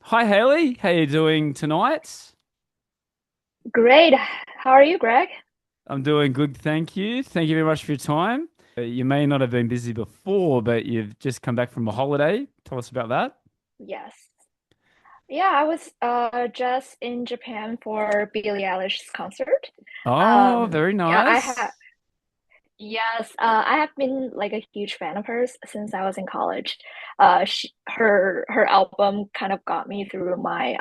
Hi Hayley, how you doing tonight? Great. How are you, Greg? I'm doing good, thank you. Thank you very much for your time. You may not have been busy before, but you've just come back from a holiday. Tell us about that. Yes. Yeah, I was just in Japan for Billie Eilish's concert. Oh, very Yeah, I have nice. yes, I have been like a huge fan of hers since I was in college. Her album kind of got me through my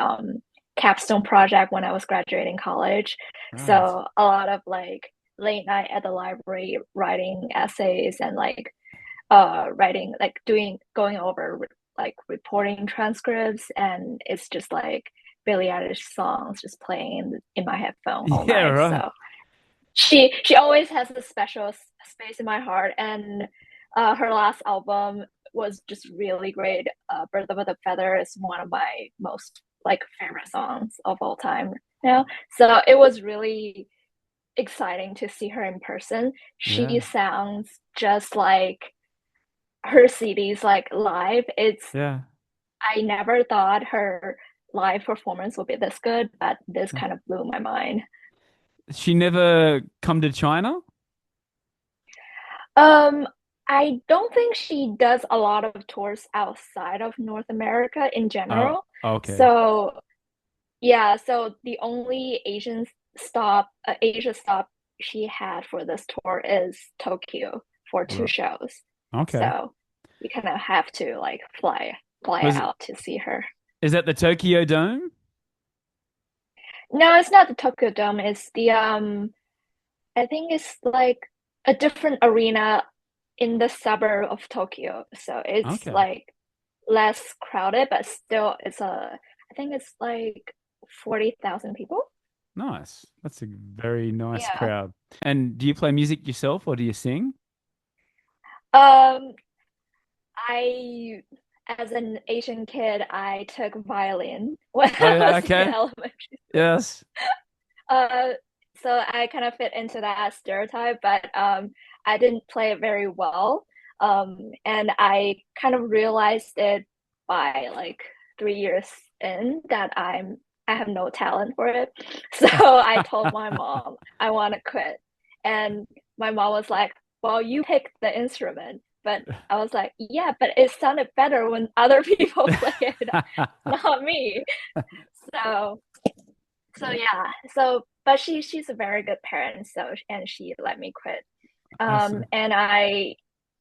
capstone project when I was graduating college. Right. So a lot of like late night at the library writing essays and like writing like doing going over like reporting transcripts, and it's just like Billie Eilish songs just playing in my headphone all Yeah, night. right. So she always has a special space in my heart, and her last album was just really great. Bird of a Feather is one of my most like favorite songs of all time now. So it was really exciting to see her in person. She Yeah, sounds just like her CDs like live. It's yeah. I never thought her live performance would be this good, but this kind of blew my mind. She never come to China? Um, I don't think she does a lot of tours outside of North America in Oh, general. okay. So yeah, so the only Asia stop she had for this tour is Tokyo for two Right. shows. Okay. So you kind of have to like fly Was out to see her. is that the Tokyo Dome? No, it's not the Tokyo Dome. It's the I think it's like a different arena in the suburb of Tokyo. So it's Okay. like less crowded, but still I think it's like 40,000 people. Nice. That's a very nice Yeah. crowd. And do you play music yourself or do you sing? Um, I as an Asian kid, I took violin when Oh I yeah, was in okay. elementary school. Yes. Uh, so I kind of fit into that stereotype, but I didn't play it very well. And I kind of realized it by like 3 years in that I have no talent for it. So I told my mom I want to quit, and my mom was like, "Well, you pick the instrument." But I was like, "Yeah, but it sounded better when other people play it, not me." So but she's a very good parent, so and she let me quit. Awesome. And I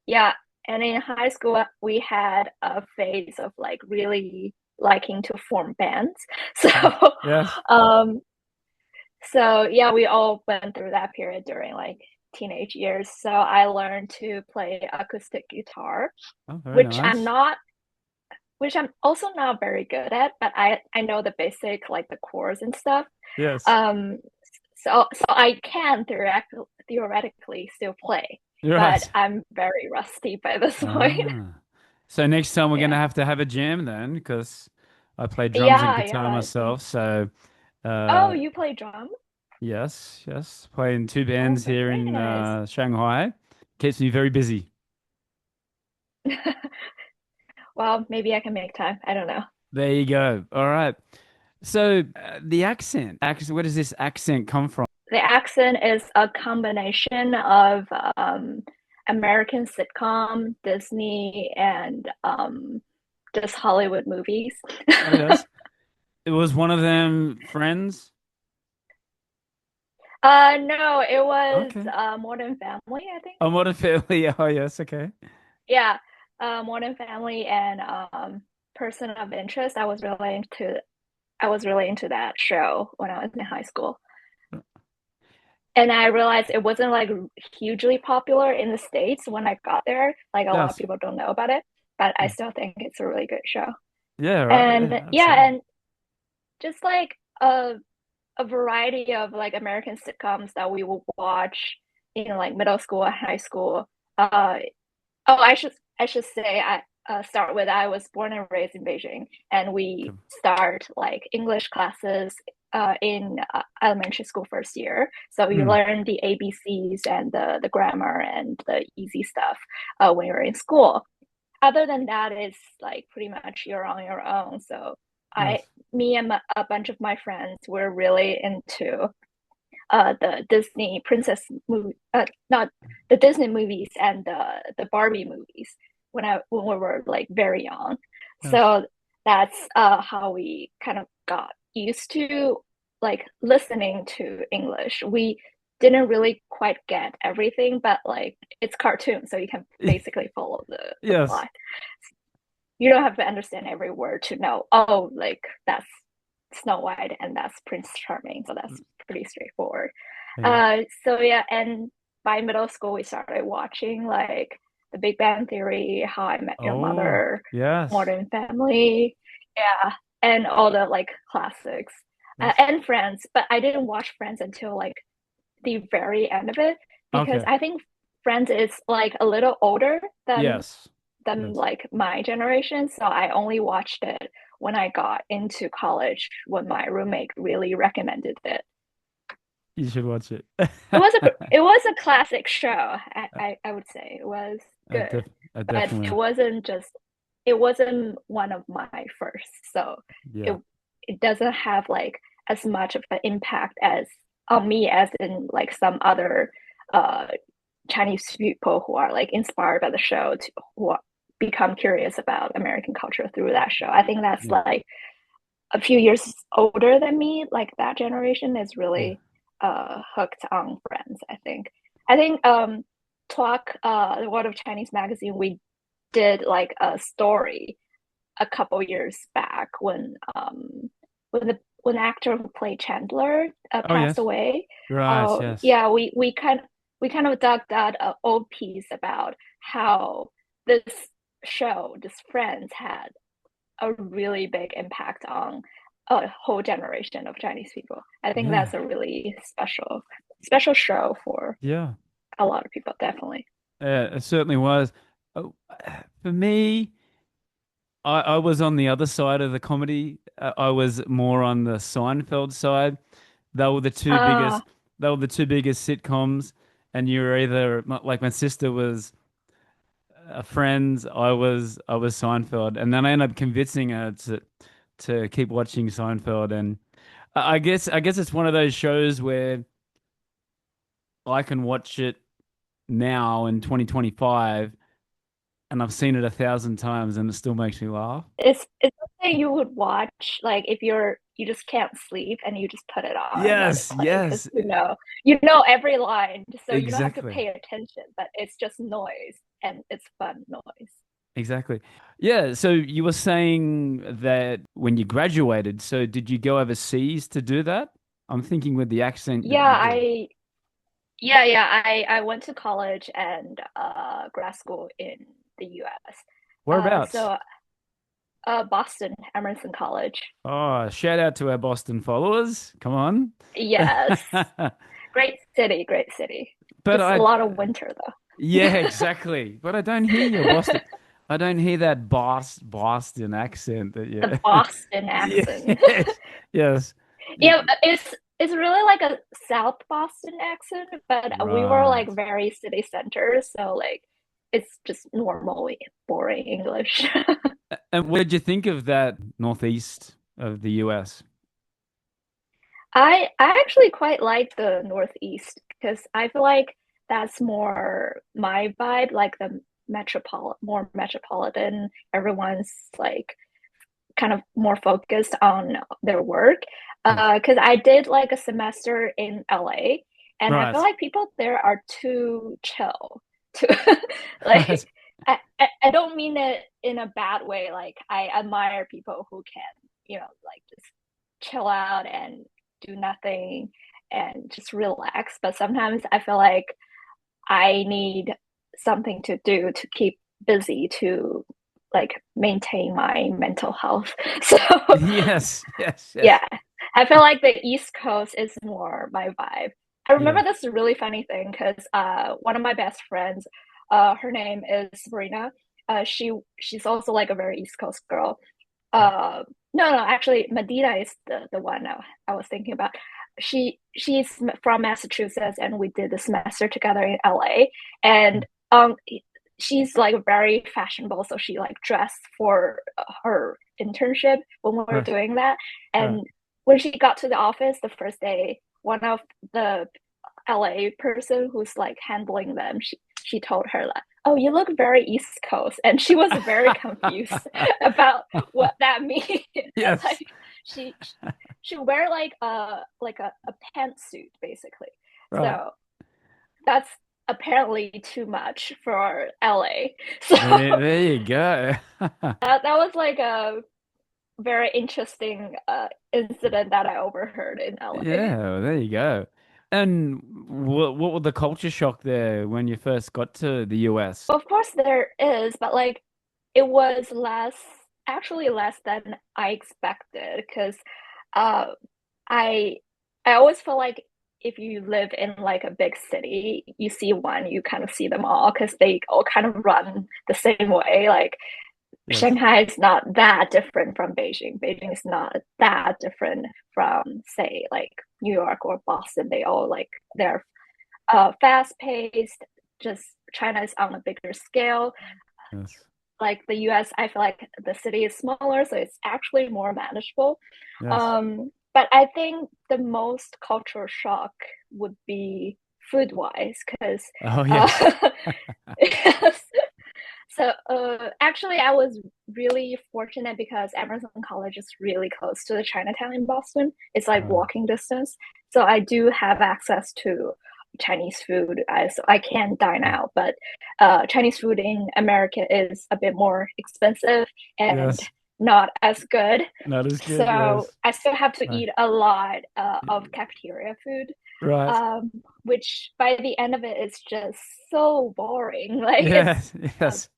yeah, and in high school we had a phase of like really liking to form bands. So Yes. um so yeah, we all went through that period during like teenage years. So I learned to play acoustic guitar, Oh, very which nice. I'm also not very good at, but I know the basic like the chords and stuff. Yes. Um, so I can theoretically still play, You're but right. I'm very rusty by this point. Ah. So next time we're Yeah. gonna have to have a jam then, because I play drums and Yeah, guitar yeah. myself. So Oh, uh you play drum? yes, yes. Playing two Oh, bands here very in nice. Shanghai. Keeps me very busy. Well, maybe I can make time. I don't know. There you go. All right. So the accent, where does this accent come from? The accent is a combination of American sitcom, Disney, and just Hollywood movies. Oh yes. It was one of them friends. No, it was Okay. Modern Family, I think. Oh, Modern Family. Oh yes, okay. Yeah, Modern Family and Person of Interest. I was really into that show when I was in high school, and I realized it wasn't like hugely popular in the States when I got there. Like a lot of Yes. people don't know about it, but I still think it's a really good show. Yeah, right. And Yeah, yeah, absolutely. and just like a variety of like American sitcoms that we will watch in like middle school and high school. Uh, Oh, I should say I start with I was born and raised in Beijing, and we start like English classes in elementary school first year. So you Hmm. learn the ABCs and the grammar and the easy stuff when you're in school. Other than that, it's like pretty much you're on your own. So I Nice. me and a bunch of my friends were really into the Disney princess movie, not the Disney movies and the Barbie movies when we were like very young. Nice. So that's how we kind of got used to like listening to English. We didn't really quite get everything, but like it's cartoon, so you can basically follow the Yes. plot. You don't have to understand every word to know, oh, like that's Snow White and that's Prince Charming. So that's pretty straightforward. Yeah. So yeah, and by middle school we started watching like The Big Bang Theory, How I Met Your Oh, Mother, yes. Modern Family, yeah, and all the like classics, Yes. and Friends. But I didn't watch Friends until like the very end of it because Okay. I think Friends is like a little older Yes. than Yes. like my generation. So I only watched it when I got into college when my roommate really recommended it. You should watch it. It was a classic show. I would say it was I, good, def I but definitely, it wasn't one of my first. So yeah. it it doesn't have like as much of an impact as on me as in like some other uh Chinese people who are like inspired by the show to who are, become curious about American culture through that show. I think that's Yeah. like a few years older than me. Like that generation is Yeah. really hooked on Friends. I think Talk the World of Chinese magazine we did like a story a couple years back when the actor who played Chandler Oh, passed yes. away. Right. Yes. Yeah, we kind of dug that old piece about how this show, this Friends, had a really big impact on a whole generation of Chinese people. I think Yeah. that's a really special show for Yeah. a lot of people, definitely. It certainly was. Oh, for me, I was on the other side of the comedy. I was more on the Seinfeld side. They were the two Ah, biggest. They were the two biggest sitcoms, and you were either like my sister was Friends. I was Seinfeld, and then I ended up convincing her to keep watching Seinfeld. And I guess it's one of those shows where I can watch it now in 2025, and I've seen it 1,000 times, and it still makes me laugh. it's something you would watch like if you just can't sleep and you just put it on and let it Yes, play because yes, you know every line, so you don't have to exactly. pay attention, but it's just noise and it's fun noise. Exactly. Yeah, so you were saying that when you graduated, so did you go overseas to do that? I'm thinking with the accent that Yeah, you do. I went to college and grad school in the US. Whereabouts? So Boston, Emerson College. Oh, shout out to our Boston followers. Come on. Yes. Great city. But Just a lot of winter though. yeah, exactly. But I don't hear your Boston. I don't hear that Boston accent that you. The Boston accent. Yes, yes. Yeah, it's really like a South Boston accent, but we were Right. like very city center, so like it's just normally boring English. And what did you think of that northeast of the US? I actually quite like the Northeast because I feel like that's more my vibe, like the more metropolitan. Everyone's like kind of more focused on their work. Yes. Because I did like a semester in LA, and I feel Right. like people there are too chill. Too Right. like I don't mean it in a bad way. Like I admire people who can, like just chill out and do nothing and just relax. But sometimes I feel like I need something to do to keep busy to like maintain my mental health. So Yes. Yes. yeah, Yes. I feel like the East Coast is more my vibe. I Yeah. remember this really funny thing because one of my best friends, her name is Sabrina. She's also like a very East Coast girl. No, actually, Medina is the one I was thinking about. She's from Massachusetts, and we did the semester together in LA. And she's like very fashionable, so she like dressed for her internship when we were Right. doing that. Right. And when she got to the office the first day, one of the LA person who's like handling them, she told her that, "Oh, you look very East Coast," and she was very confused about what that means. Yes. Like she she wear like a pantsuit basically. Right. So that's apparently too much for LA. So There you go. that was like a very interesting incident that I overheard in LA. Yeah, well, there you go. And what was the culture shock there when you first got to the US? Of course there is, but like it was actually less than I expected because uh I I always feel like if you live in like a big city, you see one, you kind of see them all because they all kind of run the same way. Like Yes. Shanghai is not that different from Beijing. Beijing is not that different from, say, like New York or Boston. They all like they're fast paced. Just China is on a bigger scale. Yes. Like the US, I feel like the city is smaller, so it's actually more manageable. Yes. But I think the most cultural shock would be food wise, because Oh yeah. uh, yes. So actually, I was really fortunate because Emerson College is really close to the Chinatown in Boston. It's like Uh, walking distance. So I do have access to Chinese food. So I can dine yeah. out, but Chinese food in America is a bit more expensive and Yes. not as good. Not as good. So Yes. I still have to Right. eat a lot of cafeteria food, Right. um, which by the end of it is just so boring. Like Yes. uh, Yes.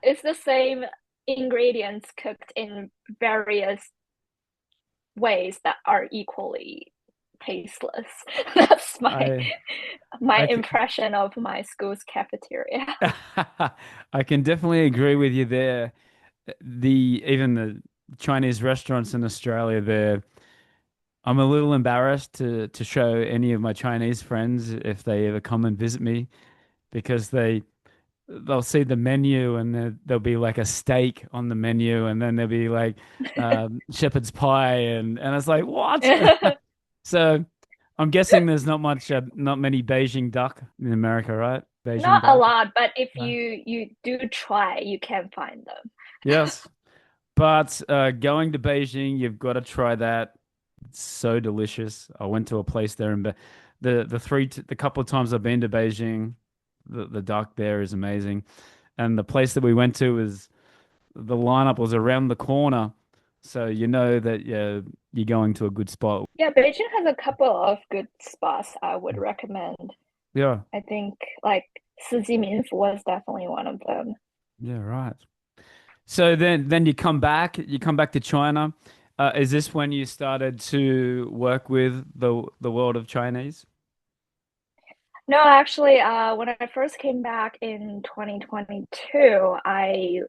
it's the same ingredients cooked in various ways that are equally tasteless. That's I my I can impression of my school's cafeteria. I can definitely agree with you there. The even the Chinese restaurants in Australia there, I'm a little embarrassed to show any of my Chinese friends if they ever come and visit me because they'll see the menu and there'll be like a steak on the menu and then there'll be like shepherd's pie and it's like what? So I'm guessing there's not many Beijing duck in America, right? Beijing Not a duck. lot, but if No. you do try, you can find them. Yes. But going to Beijing, you've got to try that. It's so delicious. I went to a place there, and the couple of times I've been to Beijing, the duck there is amazing. And the place that we went to was the lineup was around the corner, so you know that you're going to a good spot. Yeah, Beijing has a couple of good spots I would recommend. Yeah, I think like Sijiminfu was definitely one of them. yeah, right. So then you come back to China. Is this when you started to work with the world of Chinese? No, actually, when I first came back in 2022, I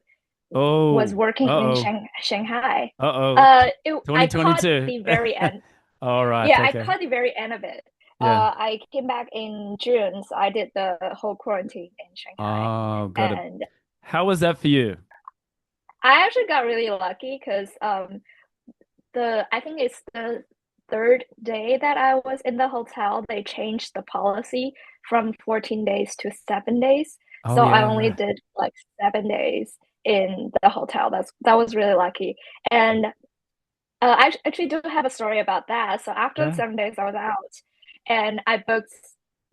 was Oh, working in uh-oh, Shanghai. uh-oh. I caught 2022. the very end. All right, Yeah, I okay. caught the very end of it. Yeah. I came back in June, so I did the whole quarantine in Shanghai, Oh, got it. and How was that for you? I actually got really lucky because the I think it's the third day that I was in the hotel, they changed the policy from 14 days to 7 days. Oh So I yeah, only right. did like 7 days in the hotel. That was really lucky. And I actually do have a story about that. So after the Yeah. 7 days, I was out, and I booked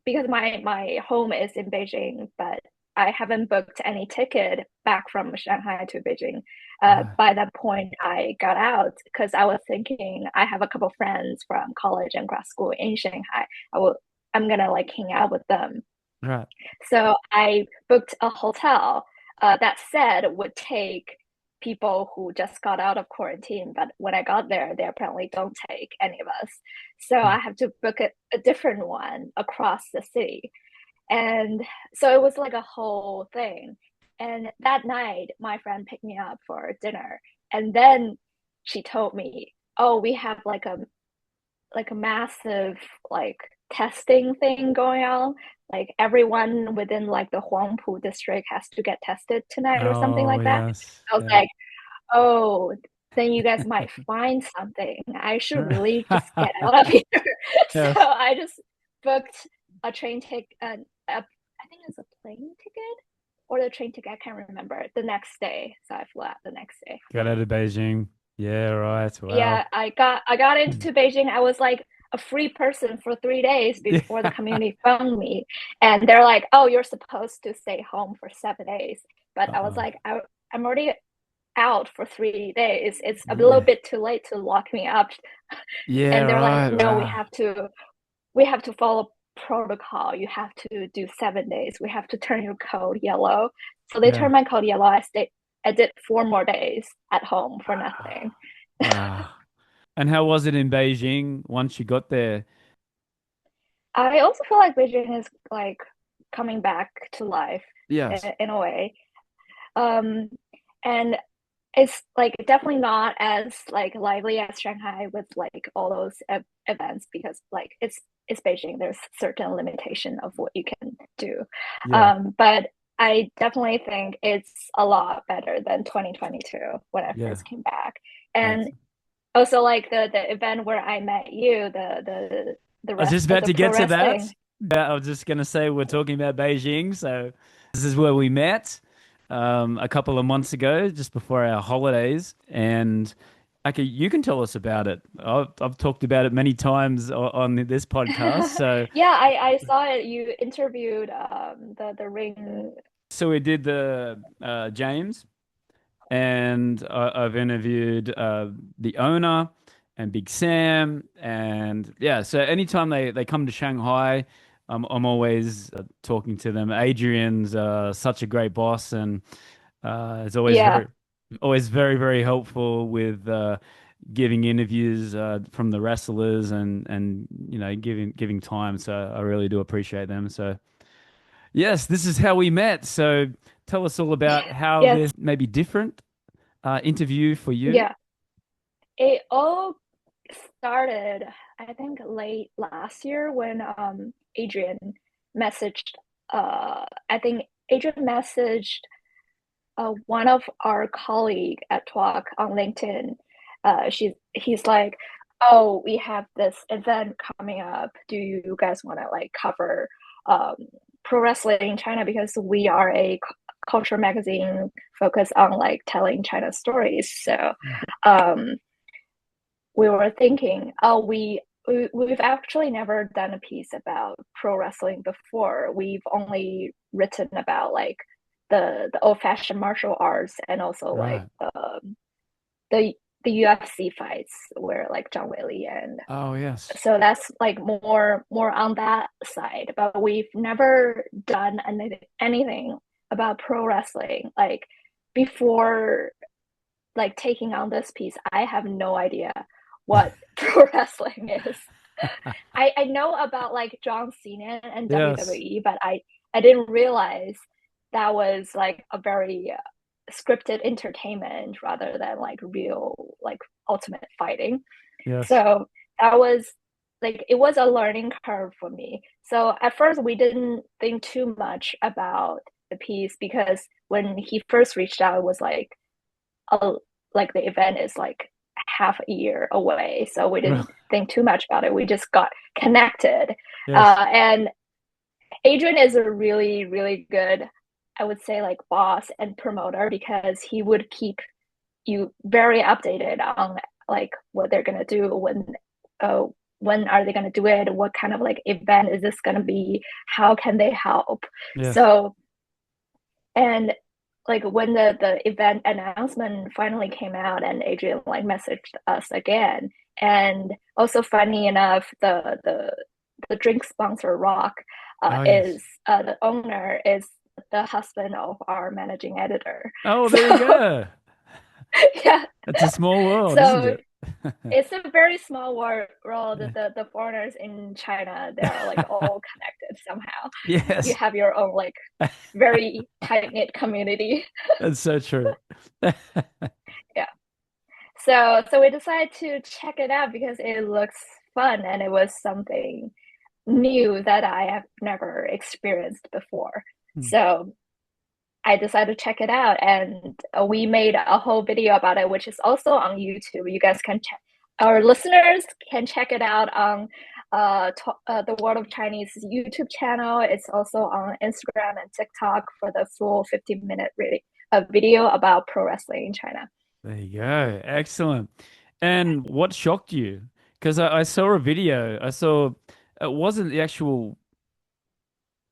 because my home is in Beijing, but I haven't booked any ticket back from Shanghai to Beijing. Right. By that point, I got out because I was thinking I have a couple friends from college and grad school in Shanghai. I'm gonna like hang out with them. Right. So I booked a hotel that said would take people who just got out of quarantine. But when I got there, they apparently don't take any of us. So Hmm. I have to book a different one across the city. And so it was like a whole thing. And that night, my friend picked me up for dinner. And then she told me, oh, we have like a massive like testing thing going on. Like everyone within like the Huangpu district has to get tested tonight or something Oh like that. yes. I was Yeah. like, oh, then you guys might find something. I should Sure. really just get out of here. So Yes. I just booked a train ticket, I think it's a plane ticket or the train ticket. I can't remember. The next day, so I flew out the next day. Got out of Beijing. Yeah, right. Wow. Yeah, I got into Beijing. I was like a free person for 3 days before the Yeah. community found me, and they're like, "Oh, you're supposed to stay home for 7 days." But I was Uh-uh. like, I'm already out for 3 days. It's a little Yeah. bit too late to lock me up. Yeah, And they're like, right. no, Wow. we have to follow protocol. You have to do 7 days. We have to turn your code yellow. So they Yeah. turned my code yellow. I did 4 more days at home for nothing. Wow. And how was it in Beijing once you got there? I also feel like Beijing is like coming back to life Yes. in a way. Um, and it's like definitely not as like lively as Shanghai with like all those events because like it's Beijing. There's certain limitation of what you can do, Yeah. but I definitely think it's a lot better than 2022 when I Yeah. first came back. And Excellent. also like the event where I met you, the I was rest just of about the to pro get to that. wrestling. I was just going to say we're talking about Beijing. So this is where we met a couple of months ago, just before our holidays. And okay, you can tell us about it. I've talked about it many times on this podcast. So Yeah, I saw it. You interviewed the ring. so we did the James. And I've interviewed the owner and Big Sam, and yeah. So anytime they come to Shanghai, I'm always talking to them. Adrian's such a great boss, and is Yeah, always very helpful with giving interviews from the wrestlers and giving time. So I really do appreciate them. So yes, this is how we met. So tell us all about how yes, this may be different interview for you. yeah. It all started, I think, late last year when Adrian messaged. I think Adrian messaged one of our colleague at Talk on LinkedIn. He's like, "Oh, we have this event coming up. Do you guys want to like cover um, pro wrestling in China? Because we are a culture magazine focused on like telling China stories." So um, we were thinking, oh, we've actually never done a piece about pro wrestling before. We've only written about like the old fashioned martial arts and also like Right. the the UFC fights where like John Whaley and Oh, yes. so that's like more on that side. But we've never done anything about pro wrestling like before like taking on this piece. I have no idea what pro wrestling is. I know about like John Cena and Yes. WWE, but I didn't realize that was like a very scripted entertainment rather than like real like ultimate fighting. Yes. So that was like it was a learning curve for me. So at first we didn't think too much about the piece because when he first reached out, it was a, like the event is like half a year away, so we Right. didn't think too much about it. We just got connected, Yes. and Adrian is a really good, I would say, like boss and promoter because he would keep you very updated on like what they're gonna do uh, when are they gonna do it, what kind of like event is this gonna be, how can they help. Yes. So and like when the event announcement finally came out and Adrian like messaged us again. And also funny enough, the drink sponsor Rock Oh, yes. is the owner is the husband of our managing editor. Oh, So there you go. yeah. It's a small world, isn't So it? it's a very small world. The foreigners in China, they're like all connected somehow. You Yes. have your own like very tight knit community. That's so true. Yeah. So we decided to check it out because it looks fun and it was something new that I have never experienced before. Hmm. So I decided to check it out, and we made a whole video about it, which is also on YouTube. You guys can check, our listeners can check it out on the World of Chinese YouTube channel. It's also on Instagram and TikTok for the full 15-minute really video about pro wrestling in China. There you go. Excellent. And what shocked you? Because I saw a video. I saw it wasn't the actual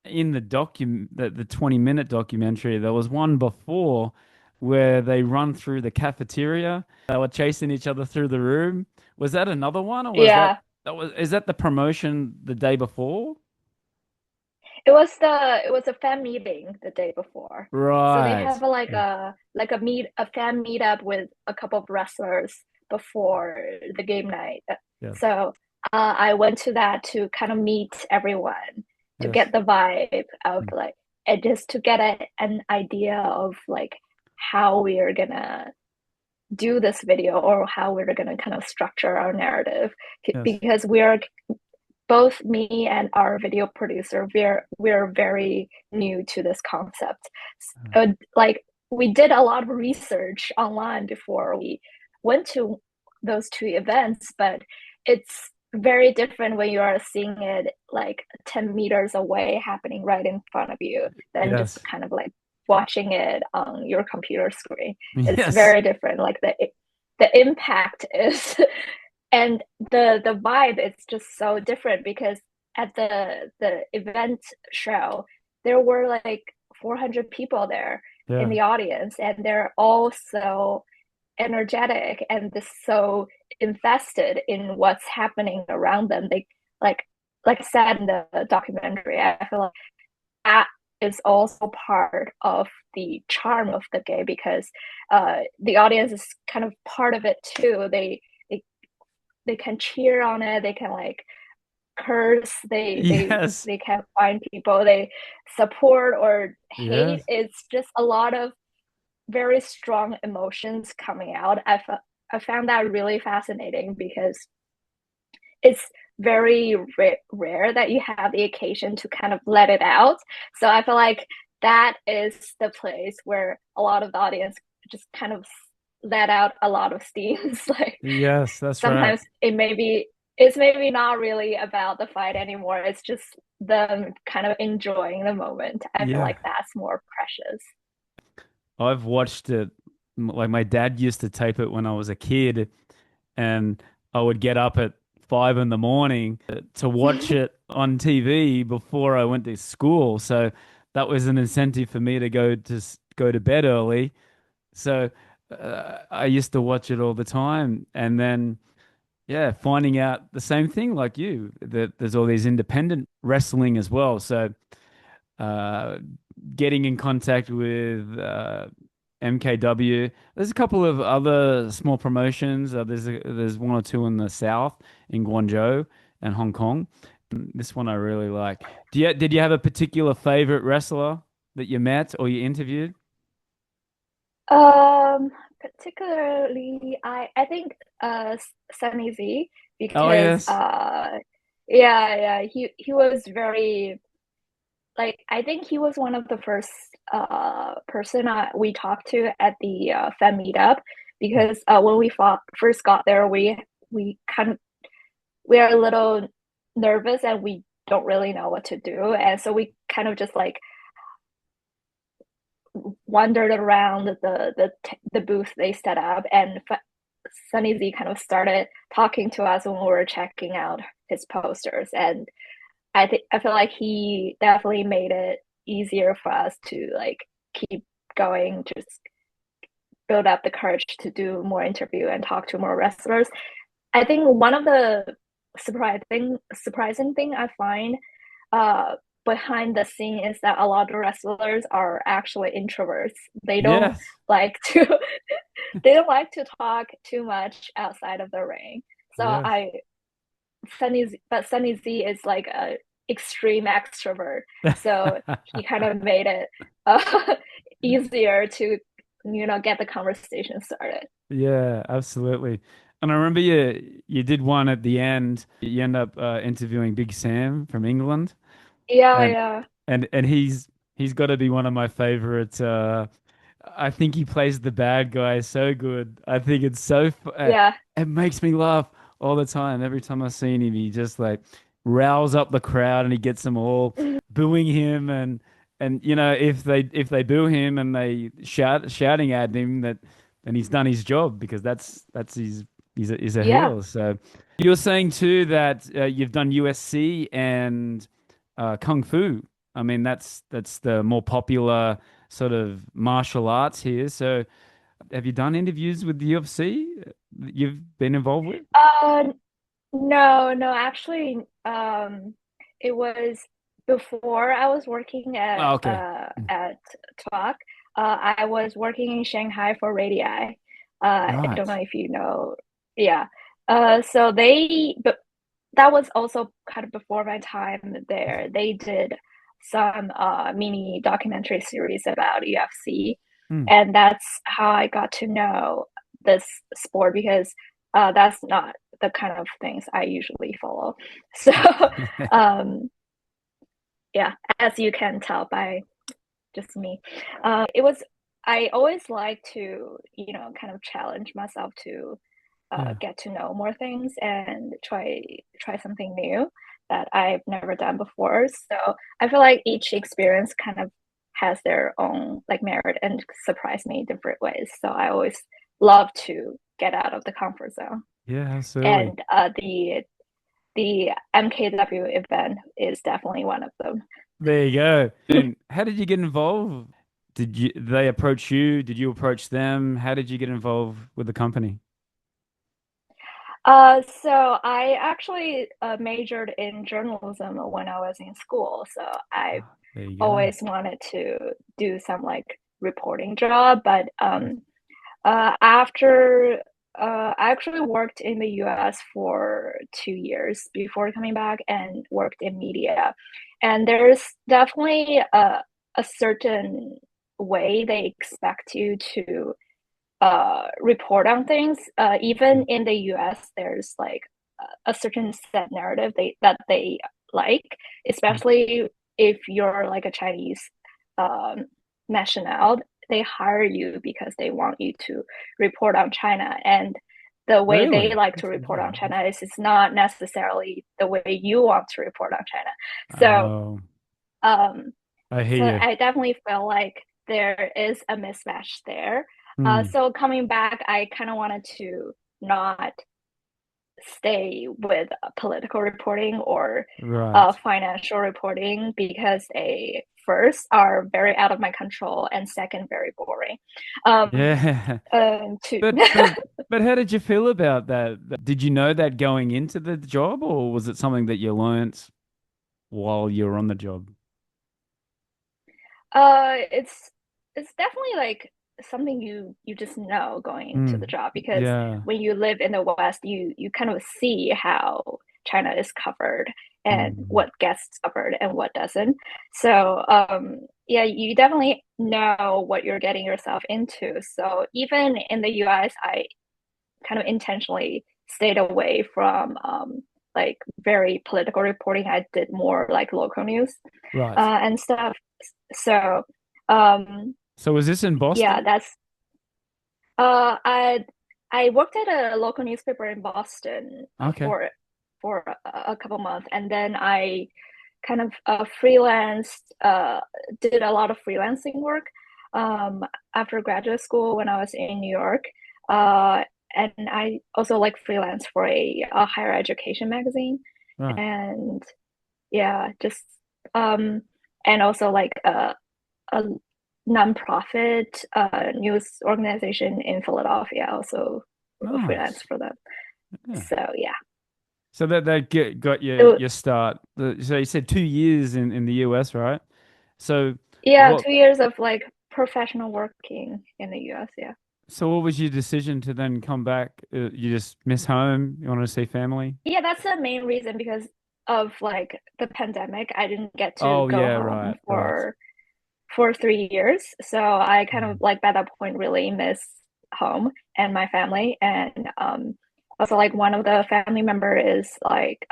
in the 20-minute documentary. There was one before where they run through the cafeteria. They were chasing each other through the room. Was that another one, or was Yeah, that was is that the promotion the day before? it was a fan meeting the day before. So they Right. have a fan meetup with a couple of wrestlers before the game night. Yes. So I went to that to kind of meet everyone, to Yes. get the vibe of like, and just to get an idea of like how we are gonna do this video, or how we're gonna kind of structure our narrative, Yes. because we are both me and our video producer, we're very new to this concept. Like we did a lot of research online before we went to those two events, but it's very different when you are seeing it like 10 meters away happening right in front of you than just Yes. kind of like watching it on your computer screen. It's Yes. very different. Like the impact is and the vibe is just so different, because at the event show there were like 400 people there in Yeah. the audience, and they're all so energetic and just so invested in what's happening around them. They like like I said in the documentary, I feel like that is also part of the charm of the game, because the audience is kind of part of it too. They can cheer on it, they can like curse, Yes. they can find people they support or hate. Yes. It's just a lot of very strong emotions coming out. I found that really fascinating, because it's very rare that you have the occasion to kind of let it out. So I feel like that is the place where a lot of the audience just kind of let out a lot of steams. Like Yes, that's right. sometimes it's maybe not really about the fight anymore. It's just them kind of enjoying the moment. I feel Yeah. like that's more precious. I've watched it. Like my dad used to tape it when I was a kid, and I would get up at 5 in the morning to watch it on TV before I went to school. So that was an incentive for me to go to bed early. So I used to watch it all the time, and then yeah, finding out the same thing like you, that there's all these independent wrestling as well. So uh, getting in contact with MKW. There's a couple of other small promotions. There's one or two in the south in Guangzhou and Hong Kong. This one I really like. Did you have a particular favorite wrestler that you met or you interviewed? Um, Particularly, I think Sunny Z, Oh because yes. yeah, he was very like, I think he was one of the first person we talked to at the fan meetup, because when we first got there, we kind of we are a little nervous and we don't really know what to do, and so we kind of just like wandered around the booth they set up, and Sunny Z kind of started talking to us when we were checking out his posters, and I feel like he definitely made it easier for us to like keep going, just build up the courage to do more interview and talk to more wrestlers. I think one of the surprising thing I find uh behind the scene is that a lot of wrestlers are actually introverts. They don't Yes. like to they don't like to talk too much outside of the ring. So Yes. Sunny Z is like a extreme extrovert. So he kind of made it easier to get the conversation started. Yeah, absolutely. And I remember you did one at the end. You end up interviewing Big Sam from England, Yeah, and yeah. and he's He's got to be one of my favorite. I think he plays the bad guy so good. I think it's Yeah. it makes me laugh all the time. Every time I've seen him, he just like riles up the crowd and he gets them all booing him and if they boo him and they shouting at him that then he's done his job because that's his he's a Yeah. heel. So you're saying too that you've done USC and Kung Fu. I mean, that's the more popular sort of martial arts here. So, have you done interviews with the UFC that you've been involved with? Uh, no, no, actually, it was before I was working Oh, okay. at Talk. I was working in Shanghai for Radii. I don't know Right. if you know. Yeah. So but that was also kind of before my time there. They did some mini documentary series about UFC, Hmm. and that's how I got to know this sport because that's not the kind of things I usually follow. So, um, yeah, as you can tell by just me, it was. I always like to, kind of challenge myself to Yeah. get to know more things and try something new that I've never done before. So I feel like each experience kind of has their own like merit and surprise me in different ways. So I always love to get out of the comfort zone. Yeah, absolutely. And the MKW event is definitely one of them. There you go. And how did you get involved? Did they approach you? Did you approach them? How did you get involved with the company? So I actually majored in journalism when I was in school. So I Ah, there you go. always wanted to do some like reporting job, but after I actually worked in the US for 2 years before coming back and worked in media. And there's definitely a certain way they expect you to report on things. Even in the US, there's like a certain set narrative that they like, especially if you're like a Chinese um, national. They hire you because they want you to report on China, and the way they Really? like to That's report on interesting. China is it's not necessarily the way you want to report on China. So Oh, um, I hear so you. I definitely feel like there is a mismatch there. Hmm. So coming back, I kind of wanted to not stay with political reporting or Right. financial reporting because they first are very out of my control and second very boring. Um, Yeah. to But how did you feel about that? Did you know that going into the job, or was it something that you learnt while you were on the job? it's definitely like something you just know going into the Mm. job because Yeah. when you live in the West, you kind of see how China is covered and Mm. what gets covered and what doesn't. So yeah, you definitely know what you're getting yourself into. So even in the US, I kind of intentionally stayed away from like very political reporting. I did more like local news Right. and stuff. So, um, So was this in yeah, Boston? that's uh, I I worked at a local newspaper in Boston Okay. for a couple months, and then I kind of freelanced, did a lot of freelancing work after graduate school when I was in New York. Uh, and I also like freelance for a higher education magazine, Right. and yeah, just um, and also like a nonprofit news organization in Philadelphia, also freelance Nice. for them. Yeah. So yeah, So got your so, your start. So you said 2 years in the US, right? So yeah, what 2 years of like professional working in the US. Yeah, so what was your decision to then come back? You just miss home? You want to see family? yeah, that's the main reason because of like the pandemic. I didn't get to Oh go yeah, home right, right. for 3 years, so I kind of Mm. like by that point really miss home and my family, and also like one of the family member is like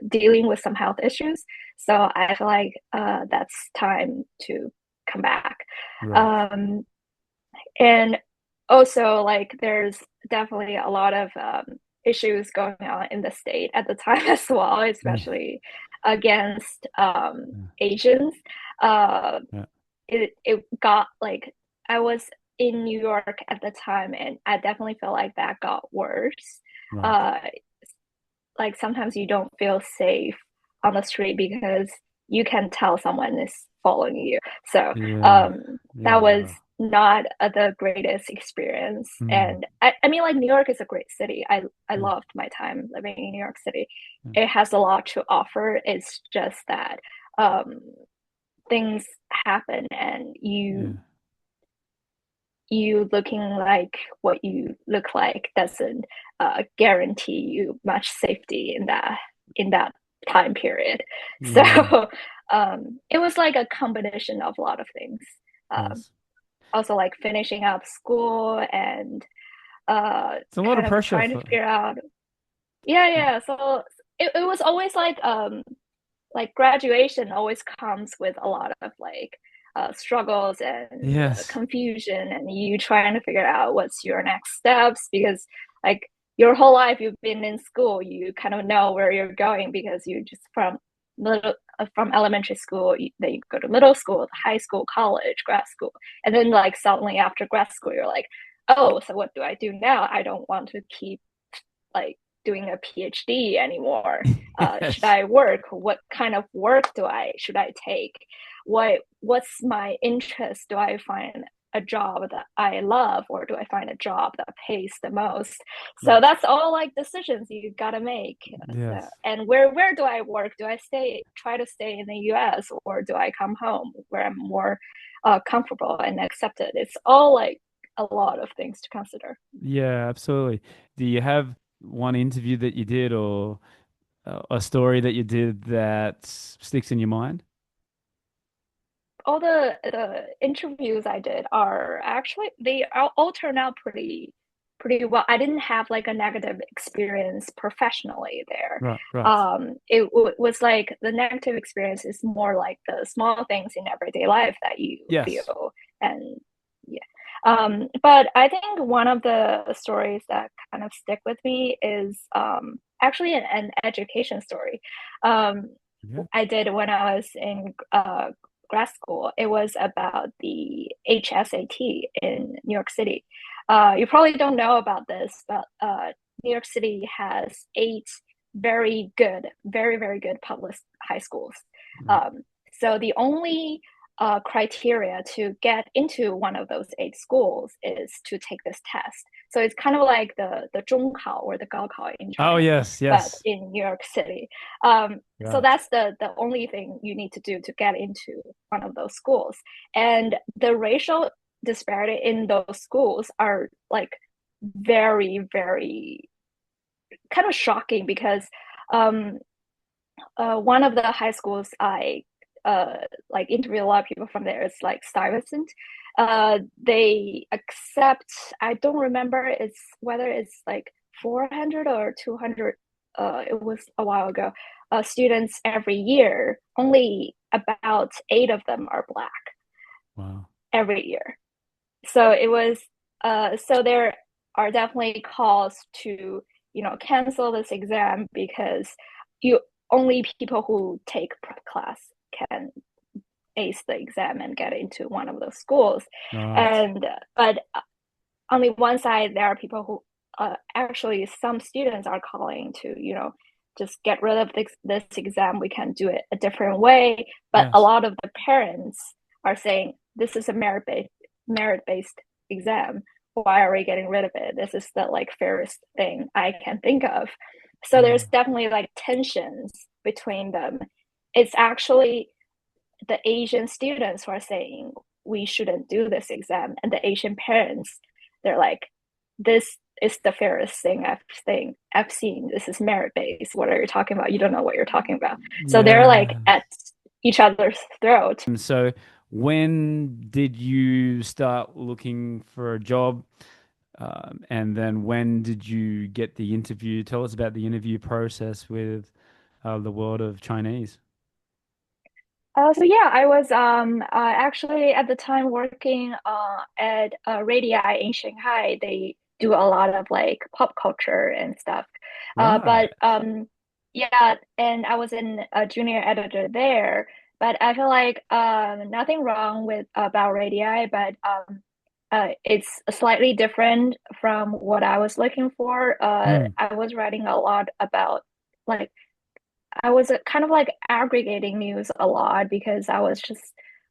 dealing with some health issues, so I feel like that's time to come back. Right. Um, and also, like, there's definitely a lot of issues going on in the state at the time as well, Yeah. especially against Yeah. Asians. Uh, Yeah. it got like I was in New York at the time, and I definitely felt like that got worse. Right. Uh, like sometimes you don't feel safe on the street because you can tell someone is following you. So Yeah. um, Yeah. that was Wow. not the greatest experience. Mm. And I mean, like New York is a great city. I Yeah. loved my time living in New York City. Yeah. It has a lot to offer. It's just that um, things happen, and Yeah. you looking like what you look like doesn't guarantee you much safety in that time period. So Yeah. it was like a combination of a lot of things. Um, Yes. Also, like finishing up school and It's a lot of kind of pressure trying to for. figure out. Yeah, yeah. So it was always like graduation always comes with a lot of like struggles and Yes. confusion, and you trying to figure out what's your next steps because like your whole life you've been in school, you kind of know where you're going because you just from elementary school, then you go to middle school, high school, college, grad school, and then like suddenly after grad school, you're like, oh, so what do I do now? I don't want to keep like doing a PhD anymore. Should Yes. I work? What kind of work do I should I take? What's my interest? Do I find a job that I love, or do I find a job that pays the most? So Yes. that's all like decisions you gotta make. So, Yes. and where do I work? Do I try to stay in the US, or do I come home where I'm more comfortable and accepted? It's all like a lot of things to consider. Yeah, absolutely. Do you have one interview that you did or a story that you did that sticks in your mind? All the interviews I did are actually they all turn out pretty well. I didn't have like a negative experience professionally there. Right, right. Was like the negative experience is more like the small things in everyday life that you Yes. feel and yeah. But I think one of the stories that kind of stick with me is actually an education story. Um, Yeah. I did when I was in grad school. It was about the HSAT in New York City. You probably don't know about this, but New York City has eight very good, very, very good public high schools. Right. Um, so the only criteria to get into one of those eight schools is to take this test. So it's kind of like the 中考 or the 高考 in Oh, China, yes, but yes. in New York City. So Right. that's the only thing you need to do to get into one of those schools. And the racial disparity in those schools are like very, very kind of shocking because um, one of the high schools I like interview a lot of people from there. It's like Stuyvesant. They accept. I don't remember it's whether it's like 400 or 200. It was a while ago. Students every year. Only about eight of them are black Wow. every year. So it was. So there are definitely calls to cancel this exam because you only people who take prep class can ace the exam and get into one of those schools. Right. And but on the one side, there are people who actually some students are calling to just get rid of this exam. We can do it a different way. But a Yes. lot of the parents are saying this is a merit based exam. Why are we getting rid of it? This is the like fairest thing I can think of. So Yeah. there's definitely like tensions between them. It's actually the Asian students who are saying we shouldn't do this exam, and the Asian parents, they're like, this is the fairest thing I've seen. This is merit based. What are you talking about? You don't know what you're talking about. So they're like Yeah. at each other's throat. So when did you start looking for a job? And then when did you get the interview? Tell us about the interview process with the world of Chinese. So yeah, I was actually at the time working at Radii in Shanghai. They do a lot of like pop culture and stuff. But Right. yeah, and I was in a junior editor there. But I feel like nothing wrong with about Radii, but it's slightly different from what I was looking for. Mm. I was writing a lot about like I was kind of like aggregating news a lot because I was just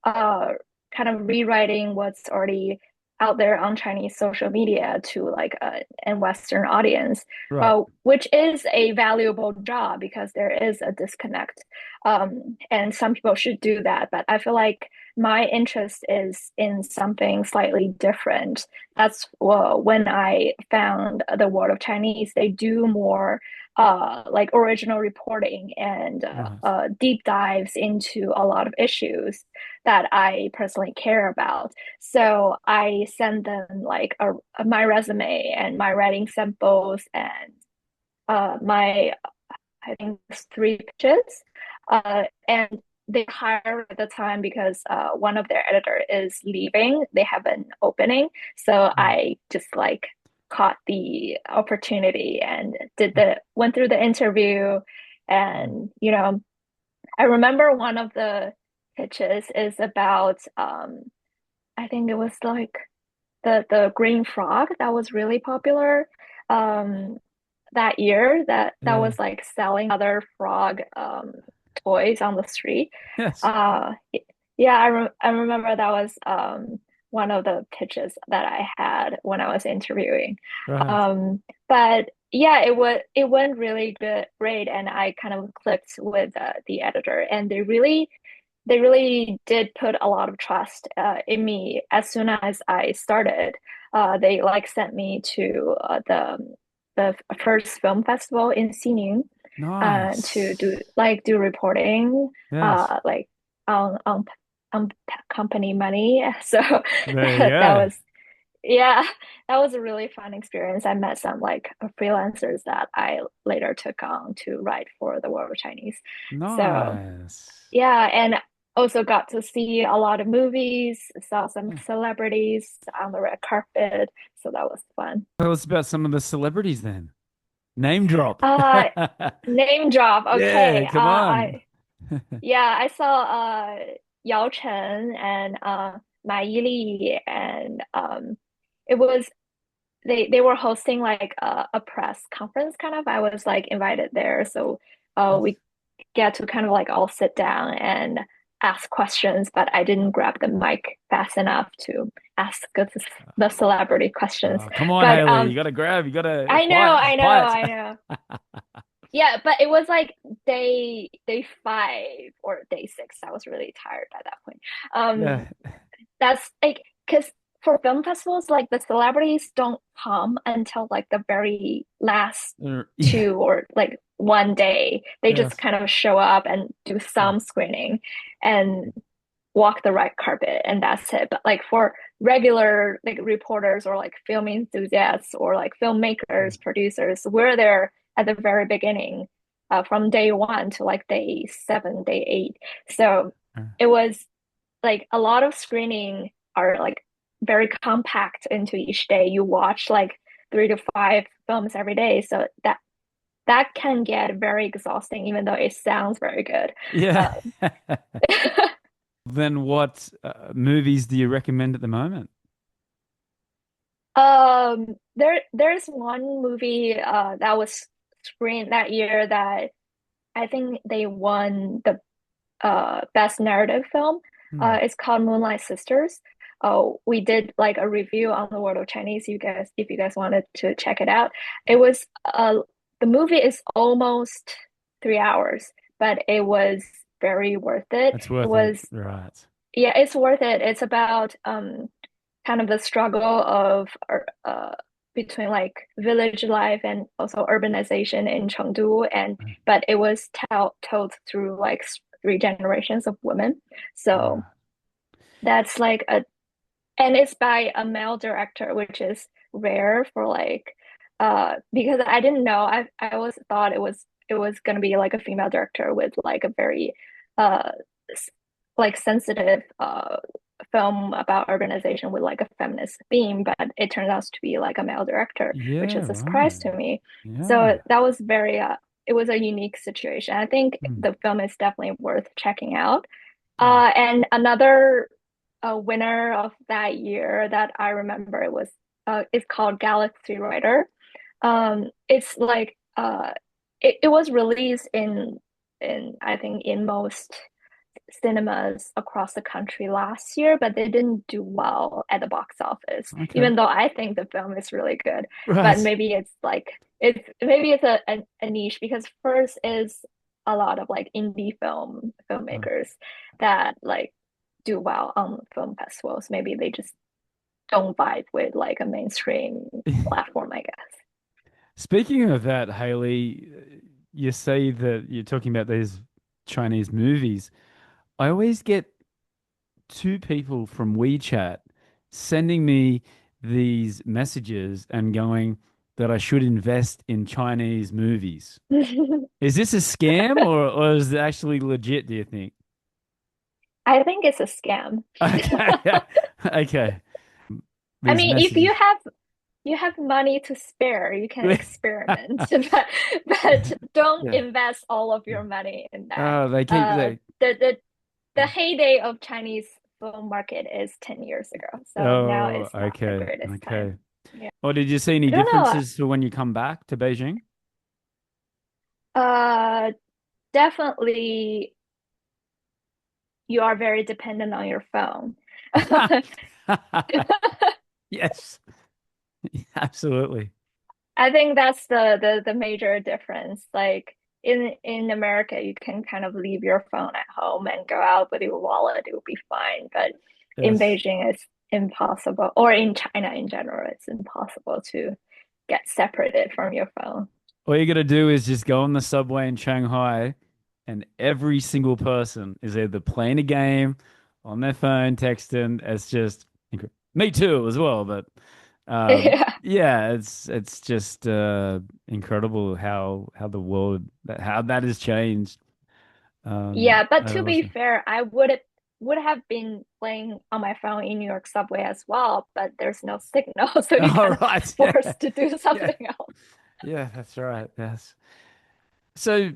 uh kind of rewriting what's already out there on Chinese social media to like a Western audience, Right. which is a valuable job because there is a disconnect. And some people should do that, but I feel like my interest is in something slightly different. That's when I found the World of Chinese. They do more like original reporting and Right. deep dives into a lot of issues that I personally care about. So I send them like my resume and my writing samples and my I think it's three pitches. And they hire at the time because one of their editor is leaving. They have an opening. So Mm. I just like caught the opportunity and went through the interview. Mm. And, I remember one of the pitches is about I think it was like the green frog that was really popular that year that Yeah. was like selling other frog toys on the street. Yes. Uh yeah, I remember that was one of the pitches that I had when I was interviewing. Right. But yeah, it went really great, and I kind of clicked with the editor, and they really did put a lot of trust in me as soon as I started. They like sent me to the first film festival in Xining to Nice. do reporting Yes. like on company money. So There you that go. was yeah, that was a really fun experience. I met some like freelancers that I later took on to write for the World of Chinese. So Nice. yeah, and also got to see a lot of movies, saw some Yeah. celebrities on the red carpet, so that was fun. Tell us about some of the celebrities then. Name drop. Uh, Name drop. Yeah, Okay. come on. I saw Yao Chen and Ma Yili and it was they were hosting like a press conference kind of. I was like invited there, so Yes. we get to kind of like all sit down and ask questions, but I didn't grab the mic fast enough to ask the celebrity questions. Come on, But Haley. You gotta grab, you gotta I know, quiet, I know, quiet. I know. Yeah, but it was like day five or day six. I was really tired by that point. Yeah. That's like because for film festivals, like the celebrities don't come until like the very last Yeah. two or like one day. They just Yes. kind of show up and do Yeah. some screening and walk the red carpet, and that's it. But like for regular like reporters or like film enthusiasts or like filmmakers, producers, we're there at the very beginning, from day one to like day seven, day eight. So it was like a lot of screening are like very compact into each day. You watch like three to five films every day, so that can get very exhausting, even though it sounds very good. Yeah. Um, Then what movies do you recommend at the moment? there's one movie that was screened that year that I think they won the best narrative film. Hmm. It's called Moonlight Sisters. Oh, we did like a review on the World of Chinese. You guys, if you guys wanted to check it out, it was the movie is almost 3 hours, but it was very worth it. That's It worth it. was Right. yeah, it's worth it. It's about kind of the struggle of between like village life and also urbanization in Chengdu, and but it was told through like three generations of women. So Right. that's like a and it's by a male director, which is rare for like because I didn't know. I always thought it was gonna be like a female director with like a very uh like sensitive film about urbanization with like a feminist theme, but it turns out to be like a male director, which Yeah, is a surprise right. to me. So Yeah. that was very it was a unique situation. I think Hmm. the film is definitely worth checking out. Oh, And another winner of that year that I remember it was it's called Galaxy Rider. It's like it was released in I think in most cinemas across the country last year, but they didn't do well at the box office, okay. even though I think the film is really good. But Right. maybe it's like maybe it's a niche because first is a lot of like indie Uh, filmmakers that like do well on film festivals. Maybe they just don't vibe with like a mainstream platform, I guess. Speaking of that, Haley, you say that you're talking about these Chinese movies. I always get two people from WeChat sending me these messages and going that I should invest in Chinese movies. Is this a scam or is it actually legit, do you think? I think it's a scam. Okay. Okay. I These mean, if messages. you have money to spare, you can experiment, but don't Yeah. invest all of your money in that. Oh, they keep Uh, they. the heyday of Chinese film market is 10 years ago, so now Oh, is not the okay. greatest time. Okay. Yeah, Or did you see any I don't know. differences for when you come back to Beijing? Uh, Definitely, you are very dependent on your phone. Yes, absolutely. I think that's the major difference. Like in America, you can kind of leave your phone at home and go out with your wallet, it will be fine. But in Yes. Beijing, it's impossible, or in China in general, it's impossible to get separated from your phone. All you got to do is just go on the subway in Shanghai, and every single person is either playing a game on their phone, texting. It's just me too as well. But Yeah. yeah, it's just incredible how the world how that has changed. Yeah, but Over to the be last- fair, I would have been playing on my phone in New York subway as well, but there's no signal, so you All kind of right, yeah, forced to do yeah, something else. yeah. That's right. Yes. So,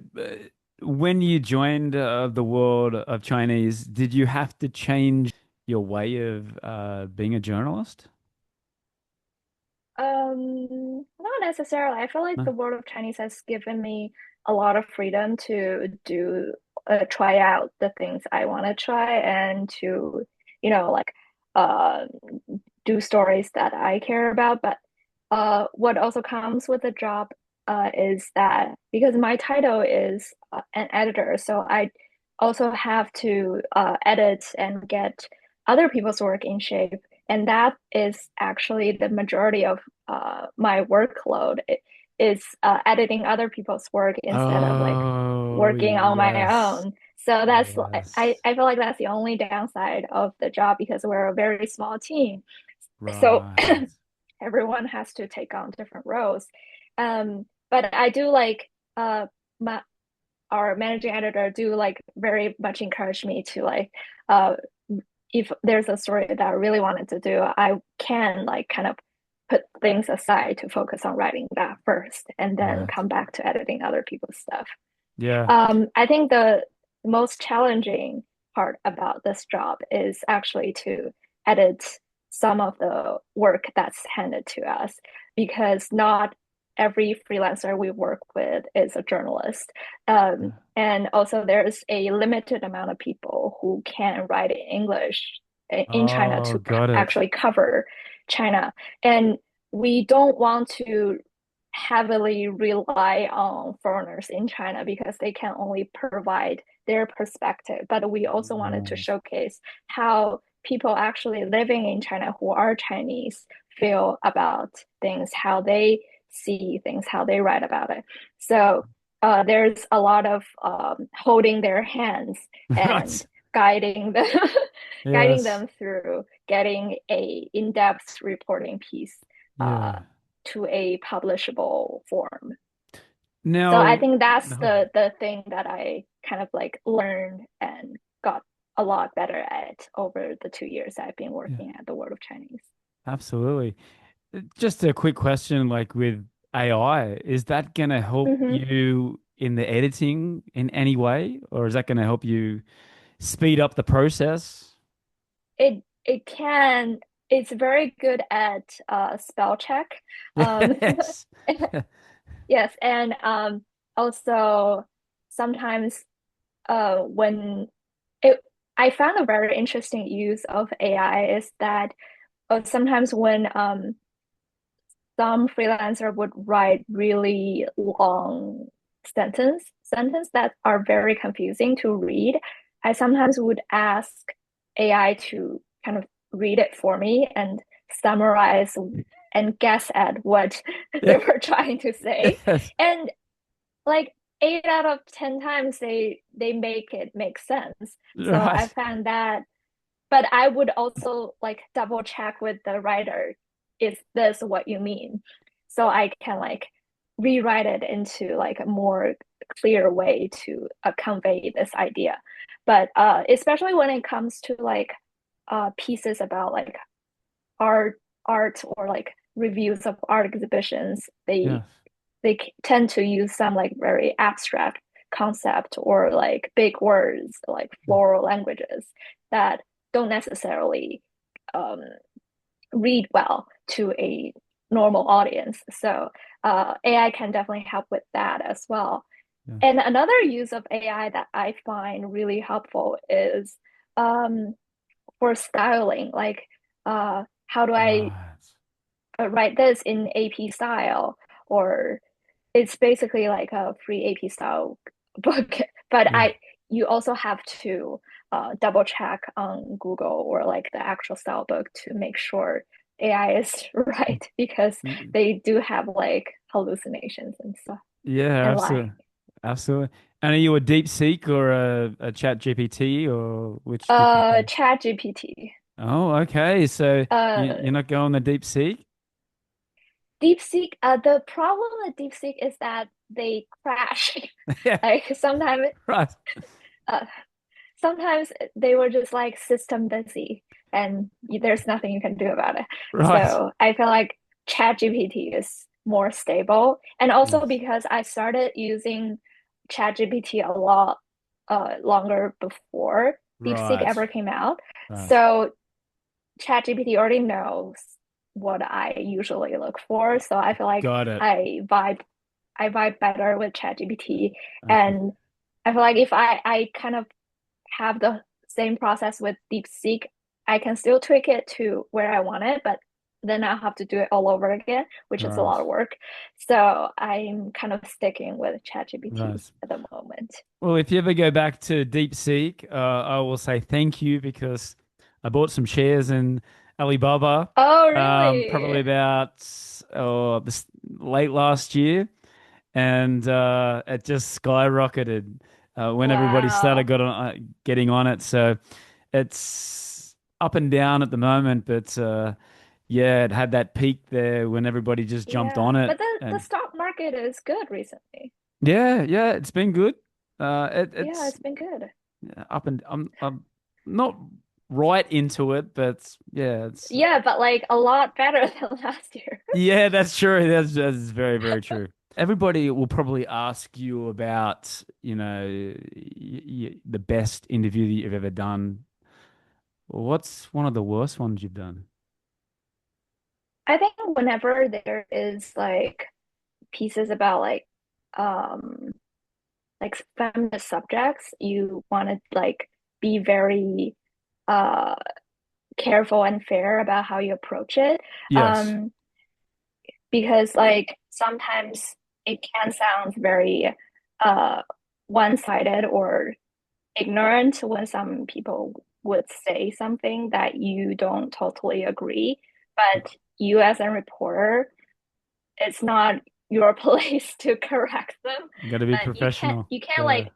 when you joined the world of Chinese, did you have to change your way of being a journalist? Not necessarily. I feel like No. the world of Chinese has given me a lot of freedom to do try out the things I want to try and to, like uh do stories that I care about. But what also comes with the job is that because my title is an editor, so I also have to edit and get other people's work in shape. And that is actually the majority of my workload is editing other people's work instead of like Oh, working on my yes. own. So that's Yes. I feel like that's the only downside of the job because we're a very small team. So Right. everyone has to take on different roles. But I do like my our managing editor do like very much encourage me to like uh if there's a story that I really wanted to do, I can like kind of put things aside to focus on writing that first and then Right. come back to editing other people's stuff. Yeah. I think the most challenging part about this job is actually to edit some of the work that's handed to us because not every freelancer we work with is a journalist. And also, there's a limited amount of people who can write in English in China Oh, to got it. actually cover China. And we don't want to heavily rely on foreigners in China because they can only provide their perspective. But we also wanted to Right. showcase how people actually living in China who are Chinese feel about things, how they see things, how they write about it. So there's a lot of holding their hands and Right. guiding them, guiding Yes. them through getting a in-depth reporting piece uh, Yeah. to a publishable form. So I Now, think that's no. the thing that I kind of like learned and got a lot better at over the 2 years I've been Yeah, working at the World of Chinese. absolutely. Just a quick question, like with AI, is that going to help Hmm. you in the editing in any way, or is that going to help you speed up the process? It can, it's very good at spell check. Um, Yes. yes, and also sometimes when it I found a very interesting use of AI is that sometimes when some freelancer would write really long sentence that are very confusing to read. I sometimes would ask AI to kind of read it for me and summarize and guess at what they Yeah. were trying to say. Yes. And like 8 out of 10 times they make it make sense. So I Right. found that, but I would also like double check with the writer, is this what you mean? So I can like rewrite it into like a more clear way to convey this idea. But especially when it comes to like pieces about like art art or like reviews of art exhibitions, Yeah. they tend to use some like very abstract concept or like big words like floral languages that don't necessarily um, read well to a normal audience. So AI can definitely help with that as well. Yeah. And another use of AI that I find really helpful is um, for styling. Like, how do I Right. write this in AP style? Or it's basically like a free AP style book, but Yeah. you also have to double check on Google or like the actual style book to make sure AI is right because Y- they do have like hallucinations and stuff Yeah, and absolutely. lying. Absolutely. And are you a deep seek or a chat GPT or which do you prefer? Chat GPT. Oh, okay. So Uh, you're not going the deep seek? DeepSeek. The problem with DeepSeek is that they crash. Yeah. Like Right. uh, sometimes they were just like system busy and there's nothing you can do about it. Right. So I feel like ChatGPT is more stable. And also Yes. because I started using ChatGPT a lot longer before DeepSeek Right. ever came out. Right. So ChatGPT already knows what I usually look for. So I feel like Got it. I vibe better with ChatGPT. Okay. And I feel like if I kind of have the same process with DeepSeek, I can still tweak it to where I want it, but then I'll have to do it all over again, which is a Right. lot of work. So I'm kind of sticking with ChatGPT Right. at the moment. Well, if you ever go back to DeepSeek, I will say thank you because I bought some shares in Alibaba, Oh, probably really? about late last year, and it just skyrocketed when everybody started Wow. getting on it. So it's up and down at the moment, but yeah, it had that peak there when everybody just jumped on Yeah. it, But the and stock market is good recently. yeah, yeah, it's been good. Yeah, It's it's been good. up and I'm not right into it, but yeah, it's Yeah, but like a lot better than last year. yeah, that's true. That's very, very true. Everybody will probably ask you about, the best interview that you've ever done. What's one of the worst ones you've done? I think whenever there is like pieces about um like feminist subjects, you want to like be very uh careful and fair about how you approach it. Yes. Um, because like sometimes it can sound very uh one-sided or ignorant when some people would say something that you don't totally agree, but you as a reporter, it's not your place to correct them, Got to be but professional. you can't Yeah. like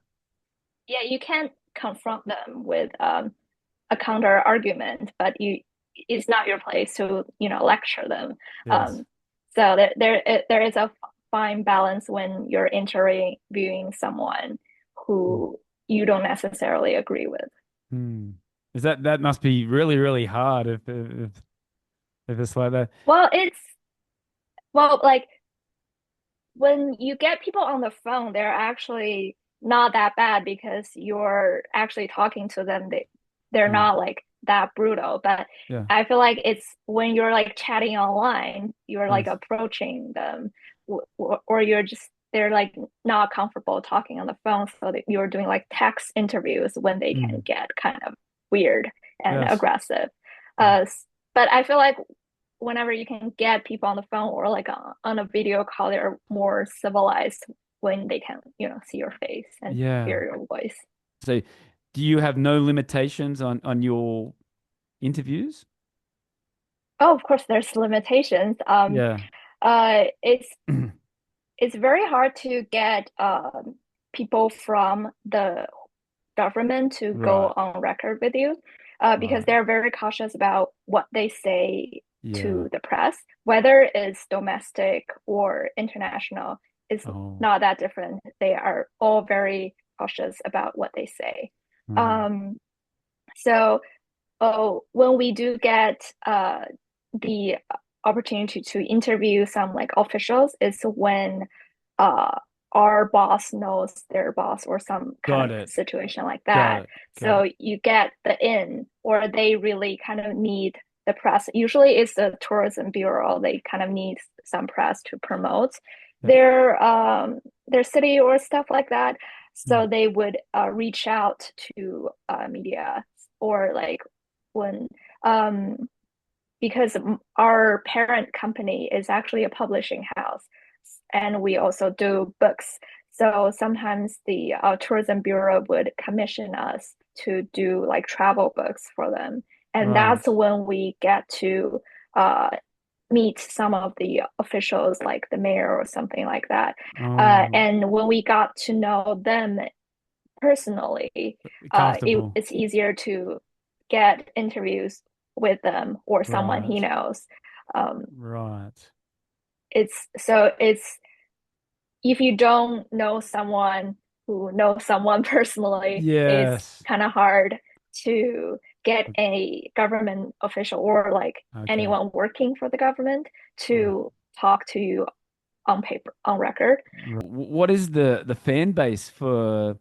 yeah, you can't confront them with a counter argument, but you it's not your place to lecture them. Yes. Um, so there is a fine balance when you're interviewing someone Mm. who you don't necessarily agree with. Hmm. Is that must be really, really hard if it's like that. Well, it's well, like when you get people on the phone, they're actually not that bad because you're actually talking to them. They're Right. not like that brutal. But Yeah. I feel like it's when you're like chatting online, you're like Yes. approaching them, or you're just they're like not comfortable talking on the phone, so that you're doing like text interviews when they can Mm. get kind of weird and Yes. aggressive. Yeah. But I feel like whenever you can get people on the phone or like on a video call, they're more civilized when they can, see your face and Yeah. hear your voice. So, do you have no limitations on your interviews? Oh, of course, there's limitations. Yeah. It's very hard to get people from the government to go Right. on record with you because Right. they're very cautious about what they say Yeah. to the press, whether it's domestic or international. It's Oh. not that different. They are all very cautious about what they say. Mm. Um, so when we do get the opportunity to interview some like officials, is when uh, our boss knows their boss or some kind Got of it. situation like Got that. it. Got So it. you get the in, or they really kind of need the press. Usually it's the tourism bureau. They kind of need some press to promote Yeah. their city or stuff like that. Mm. So they would reach out to media or like when because our parent company is actually a publishing house and we also do books. So sometimes the tourism bureau would commission us to do like travel books for them. And Right. that's when we get to uh, meet some of the officials, like the mayor or something like that. Oh, And when we got to know them personally, comfortable. it's easier to get interviews with them or someone he Right. knows. Um, Right. it's if you don't know someone who knows someone personally, it's Yes. kind of hard to get a government official or like Okay. anyone working for the government Right. to talk to you on paper, on record. What is the fan base for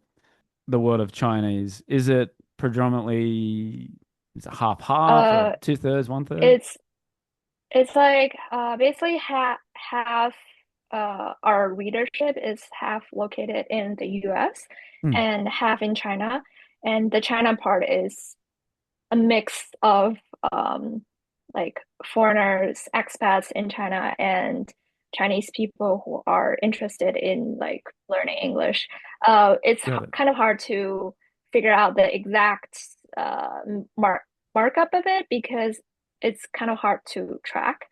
the world of Chinese? Is it predominantly is it half half or Uh, two-thirds, one-third? it's It's like basically half our readership is half located in the US Hmm. and half in China. And the China part is a mix of like foreigners, expats in China and Chinese people who are interested in like learning English. It's Got it. kind of hard to figure out the exact uh, mark markup of it because it's kind of hard to track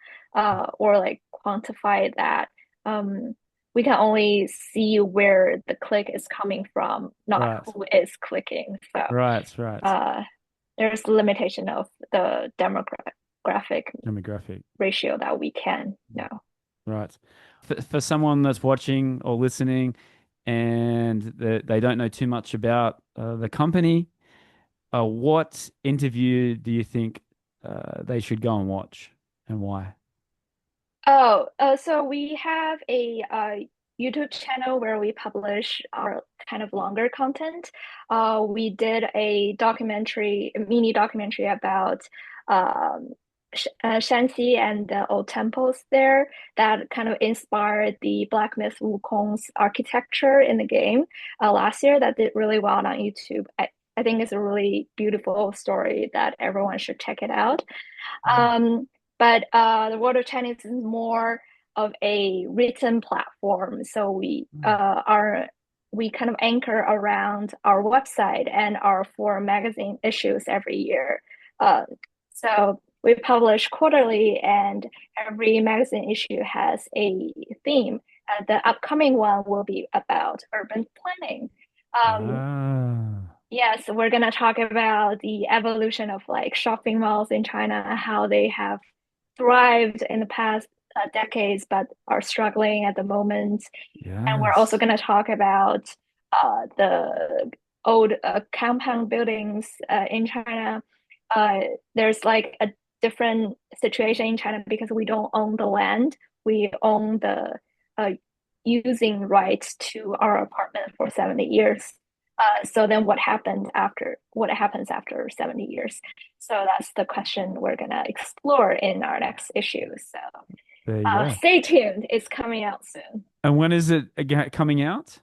or like quantify that. Um, we can only see where the click is coming from, not Right. who is clicking. So Right. Right. uh, there's the limitation of the demographic Demographic. ratio that we can know. Right. For someone that's watching or listening and they don't know too much about the company, what interview do you think they should go and watch and why? Oh, so we have a YouTube channel where we publish our kind of longer content. We did a mini documentary about um, Shanxi and the old temples there that kind of inspired the Black Myth Wukong's architecture in the game last year. That did really well on YouTube. I think it's a really beautiful story that everyone should check it out. Mm. Um, but the World of Chinese is more of a written platform. So Mm. we kind of anchor around our website and our four magazine issues every year. Uh, so we publish quarterly, and every magazine issue has a theme. The upcoming one will be about urban planning. Um, Ah, Yes, we're gonna talk about the evolution of like shopping malls in China, how they have thrived in the past decades, but are struggling at the moment. And we're also yes. gonna talk about the old compound buildings in China. Uh, there's like a different situation in China because we don't own the land. We own the uh, using rights to our apartment for 70 years. So then what happens after 70 years? So that's the question we're gonna explore in our next issue. So There you go. stay tuned. It's coming out soon. And when is it again coming out?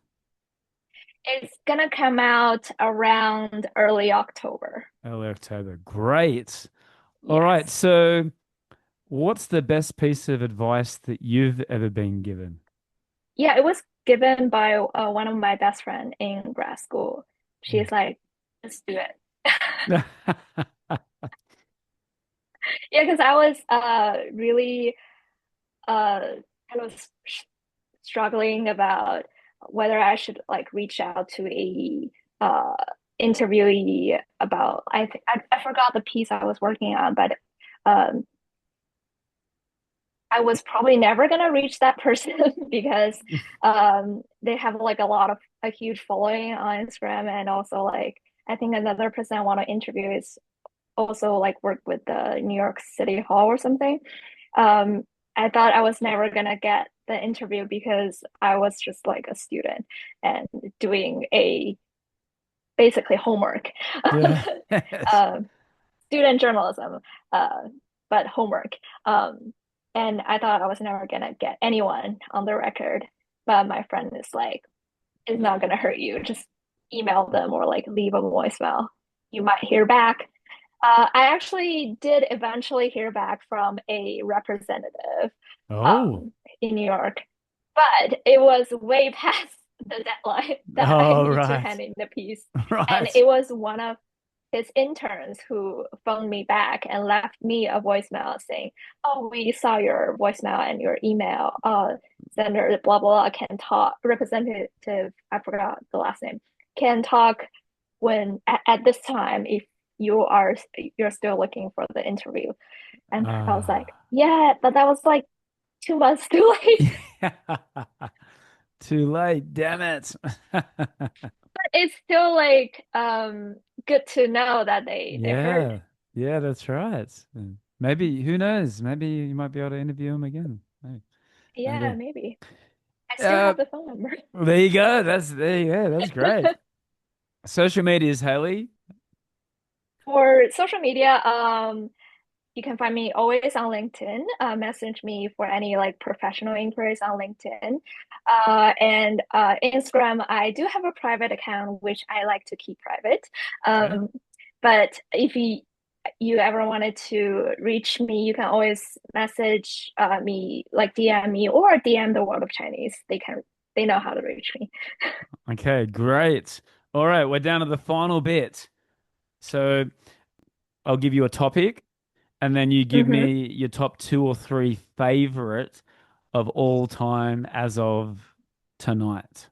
It's gonna come out around early October. Early October. Great. All right. Yes. So, what's the best piece of advice that you've ever been given? Yeah, it was given by one of my best friend in grad school. She's like, just do it. Yeah, because I was really uh kind of struggling about whether I should like reach out to a uh interviewee about I forgot the piece I was working on, but um I was probably never gonna reach that person because they have like a huge following on Instagram, and also like I think another person I want to interview is also like work with the New York City Hall or something. Um, I thought I was never gonna get the interview because I was just like a student and doing a basically homework. Yeah. Yes. um, Student journalism, uh, but homework. And I thought I was never gonna get anyone on the record, but my friend is like, it's not gonna hurt you. Just email them or like leave a voicemail. You might hear back. I actually did eventually hear back from a representative Oh. um, in New York, but it was way past the deadline that I Oh, need to right. hand in the piece. And Right. it was one of his interns who phoned me back and left me a voicemail saying, "Oh, we saw your voicemail and your email. Senator blah blah blah can talk. Representative, I forgot the last name, can talk when at this time if you're still looking for the interview." And I was like, Ah. "Yeah, but that was like 2 months too late." Too late. Damn it. But it's still like good to know that they heard. Yeah. Yeah, that's right. And maybe, who knows? Maybe you might be able to interview him again. Yeah, Maybe. maybe. I still Uh, have the phone number. there you go. There you go. That's great. Social medias, Haley. For social media, you can find me always on LinkedIn. Message me for any like professional inquiries on LinkedIn. And Instagram, I do have a private account which I like to keep private. Okay. But if you ever wanted to reach me, you can always message me, like DM me or DM the World of Chinese. They know how to reach me. Okay, great. All right, we're down to the final bit. So I'll give you a topic, and then you give Hmm. me your top two or three favorite of all time as of tonight.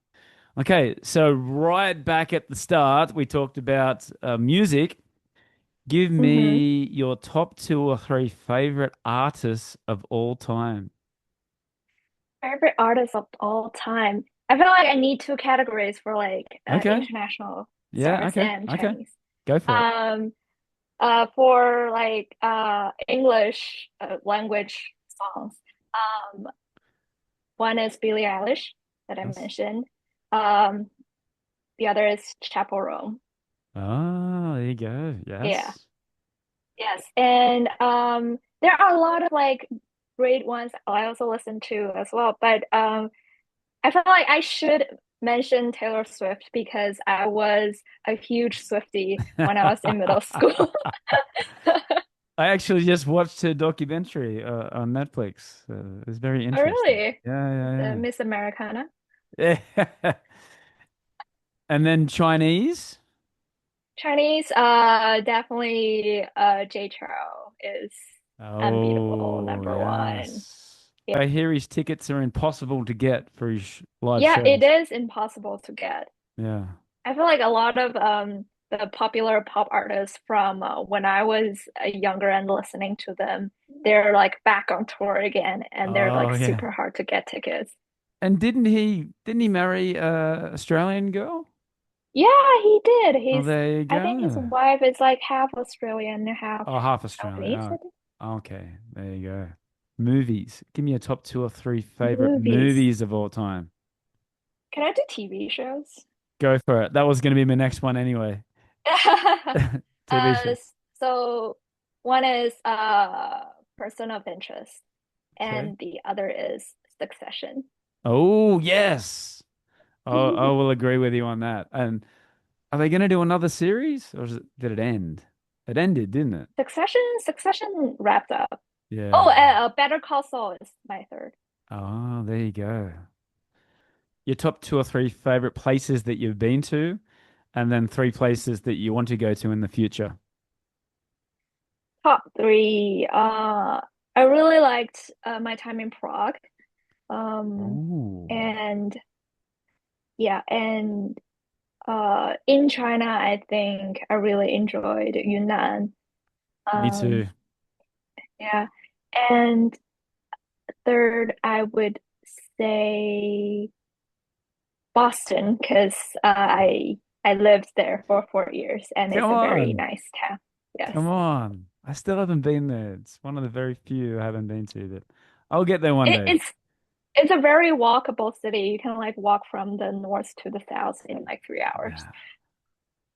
Okay, so right back at the start, we talked about music. Give Hmm. me your top two or three favorite artists of all time. Favorite artist of all time. I feel like I need two categories for like Okay. international Yeah, stars okay. and Okay. Chinese. Go for it. Um, for like English language songs. Um, one is Billie Eilish that I Yes. mentioned. Um, the other is Chappell Roan. Oh, there you go. Yeah, Yes. yes, and there are a lot of like great ones I also listen to as well. But I feel like I should mention Taylor Swift because I was a huge Swiftie when I was in middle school. I actually just watched a documentary on Netflix. It was very Oh, interesting. really? The Yeah, Miss Americana. yeah, yeah. And then Chinese. Chinese, definitely Jay Chou is unbeatable, Oh, number one. yes. Yeah. I hear his tickets are impossible to get for his live Yeah, it shows. is impossible to get. Yeah. I feel like a lot of the popular pop artists from when I was younger and listening to them, they're like back on tour again and they're Oh, like yeah. super hard to get tickets. And didn't he marry a Australian girl? Yeah, he did. Oh, He's there you I think his go. wife is like half Australian, half Oh, half Australia. Taiwanese, I think. Oh, okay. There you go. Movies. Give me a top two or three favorite Movies. movies of all time. Can I do TV shows? Go for it. That was going to be my next one anyway. TV show. Uh, so one is Person of Interest, Okay. and the other is Succession. Oh, yes. I will agree with you on that. And are they going to do another series or did it end? It ended, didn't it? Succession wrapped up. Oh, Yeah. Better Call Saul is my third. Oh, there you go. Your top two or three favorite places that you've been to, and then three places that you want to go to in the future. Top three. I really liked my time in Prague. Um, Oh, and yeah, and in China, I think I really enjoyed Yunnan. me too. Um, yeah, and third, I would say Boston because I lived there for 4 years, and Come it's a very on. nice town. Yes. Come on. I still haven't been there. It's one of the very few I haven't been to that I'll get there one It, day. it's it's a very walkable city. You can like walk from the north to the south in like 3 hours. Yeah.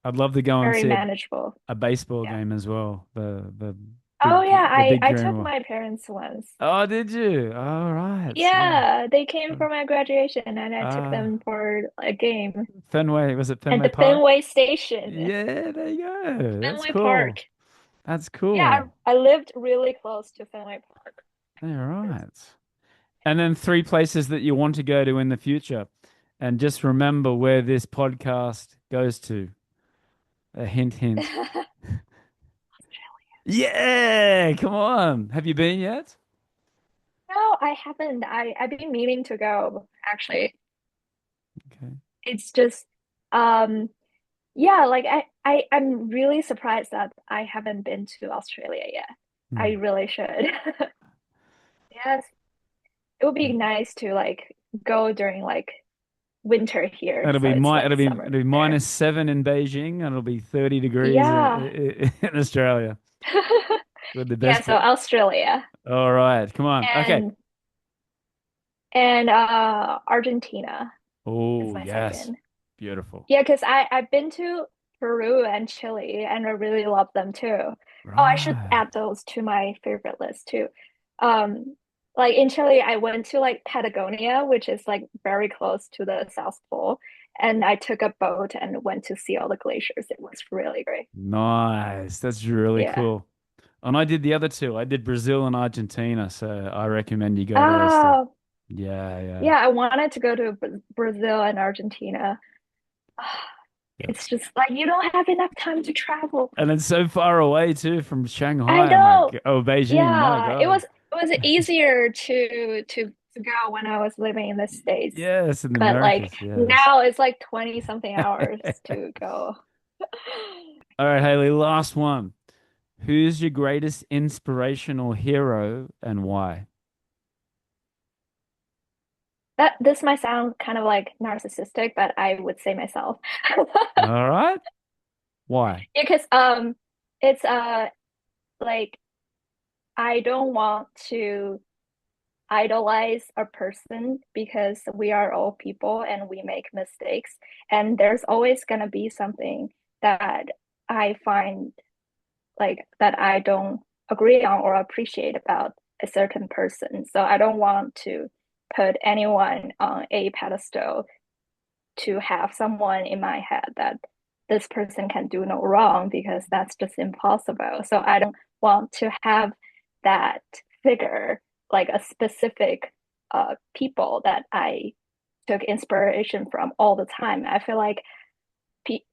I'd love to go and Very see manageable. a baseball Yeah. game as well. Oh yeah, The I big I green took one. my parents once. Oh, did you? All right. Yeah. Yeah, they came for my graduation and I took Uh, them for a game Fenway, was it at Fenway the Park? Fenway Station, Yeah, there you go. That's Fenway cool. Park. That's Yeah, cool. I lived really close to Fenway Park. All right. And then three places that you want to go to in the future. And just remember where this podcast goes to. A hint, hint. Yeah, come on. Have you been yet? No, I haven't. I've been meaning to go, actually. Okay. It's just um yeah, like I'm really surprised that I haven't been to Australia yet. I Hmm. really should. Yes, it would be nice to like go during like winter here, so it's like It'll summer be there. -7 in Beijing and it'll be 30 degrees Yeah. in Australia with the Yeah, best so bit. Australia All right, come on. Okay. and Argentina is Oh, my yes. second. Beautiful. Yeah, because I've been to Peru and Chile and I really love them too. Oh, I should Right. add those to my favorite list too. Um, like in Chile, I went to like Patagonia, which is like very close to the South Pole, and I took a boat and went to see all the glaciers. It was really great. Nice. That's really Yeah. cool. And I did the other two. I did Brazil and Argentina, so I recommend you go to those two. Oh, Yeah, yeah. yeah, I wanted to go to Brazil and Argentina. Yep. It's just like you don't have enough time to travel. And it's so far away too from I Shanghai. know. Oh, Beijing. My Yeah, God. it was easier to go when I was living in the States. Yes, in the But like Americas. Yes. now it's like 20 something hours to go. All right, Haley, last one. Who's your greatest inspirational hero and why? That this might sound kind of like narcissistic, but I would say myself. All right. Why? Because it's like I don't want to idolize a person because we are all people and we make mistakes. And there's always going to be something that I find like that I don't agree on or appreciate about a certain person. So I don't want to put anyone on a pedestal to have someone in my head that this person can do no wrong because that's just impossible. So I don't want to have that figure, like a specific people that I took inspiration from all the time. I feel like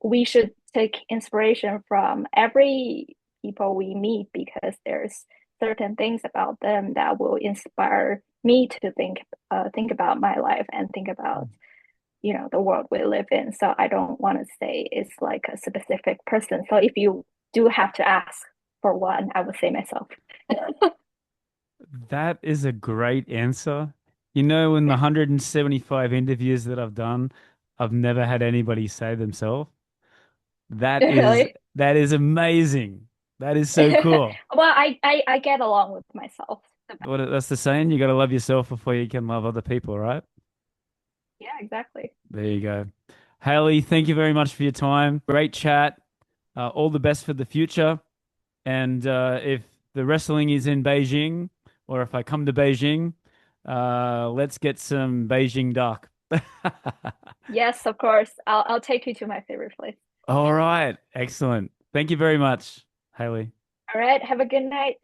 we should take inspiration from every people we meet because there's certain things about them that will inspire me to think about my life and think about the world we live in. So I don't want to say it's like a specific person. So if you do have to ask for one, I would say myself. That is a great answer. You know, in the 175 interviews that I've done, I've never had anybody say themselves. That is Really? that is amazing. That is so cool. Well, I get along with myself the best. That's the saying. You got to love yourself before you can love other people, right? Yeah, exactly. There you go. Hayley, thank you very much for your time. Great chat. All the best for the future. And if the wrestling is in Beijing, or if I come to Beijing, let's get some Beijing duck. Yes, of course. I'll take you to my favorite place. All right. Excellent. Thank you very much, Hayley. All right. Have a good night.